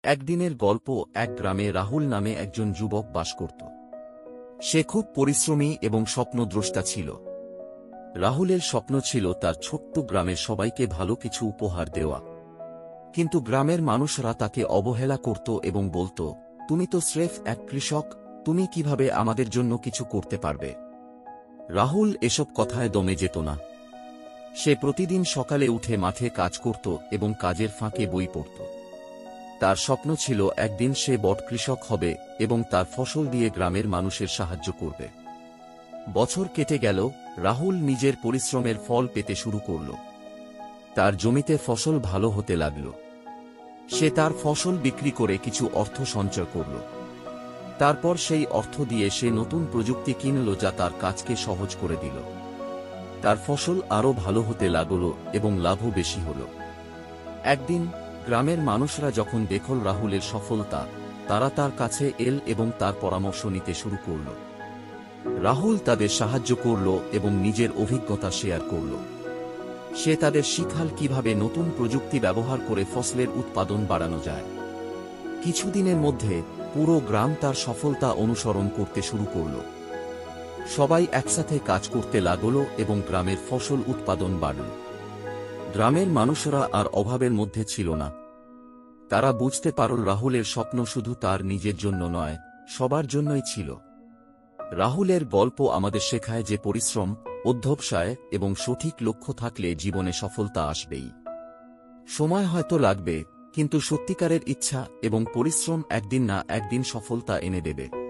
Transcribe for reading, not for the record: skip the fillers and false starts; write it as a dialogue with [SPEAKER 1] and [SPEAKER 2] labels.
[SPEAKER 1] একদিনের গল্প। এক গ্রামে রাহুল নামে একজন যুবক বাস করত। সে খুব পরিশ্রমী এবং স্বপ্নদ্রষ্টা ছিল। রাহুলের স্বপ্ন ছিল তার ছোট্ট গ্রামের সবাইকে ভালো কিছু উপহার দেওয়া। কিন্তু গ্রামের মানুষরা তাকে অবহেলা করত এবং বলত, তুমি তো স্রেফ এক কৃষক, তুমি কিভাবে আমাদের জন্য কিছু করতে পারবে? রাহুল এসব কথায় দমে যেত না। সে প্রতিদিন সকালে উঠে মাঠে কাজ করত এবং কাজের ফাঁকে বই পড়ত। তার স্বপ্ন ছিল একদিন সে বড় কৃষক হবে এবং তার ফসল দিয়ে গ্রামের মানুষের সাহায্য করবে। বছর কেটে গেল, রাহুল নিজের পরিশ্রমের ফল পেতে শুরু করল। তার জমিতে ফসল ভালো হতে লাগল। সে তার ফসল বিক্রি করে কিছু অর্থ সঞ্চয় করল। তারপর সেই অর্থ দিয়ে সে নতুন প্রযুক্তি কিনল যা তার কাজকে সহজ করে দিল। তার ফসল আরও ভালো হতে লাগল এবং লাভও বেশি হল। একদিন গ্রামের মানুষরা যখন দেখল রাহুলের সফলতা, তারা তার কাছে এল এবং তার পরামর্শ নিতে শুরু করল। রাহুল তাদের সাহায্য করল এবং নিজের অভিজ্ঞতা শেয়ার করল। সে তাদের শিখাল কিভাবে নতুন প্রযুক্তি ব্যবহার করে ফসলের উৎপাদন বাড়ানো যায়। কিছুদিনের মধ্যে পুরো গ্রাম তার সফলতা অনুসরণ করতে শুরু করল। সবাই একসাথে কাজ করতে লাগল এবং গ্রামের ফসল উৎপাদন বাড়ল। গ্রামের মানুষরা আর অভাবের মধ্যে ছিল না। তারা বুঝতে পারল রাহুলের স্বপ্ন শুধু তার নিজের জন্য নয়, সবার জন্যই ছিল। রাহুলের গল্প আমাদের শেখায় যে পরিশ্রম, অধ্যবসায় এবং সঠিক লক্ষ্য থাকলে জীবনে সফলতা আসবেই। সময় হয়তো লাগবে, কিন্তু সত্যিকারের ইচ্ছা এবং পরিশ্রম একদিন না একদিন সফলতা এনে দেবে।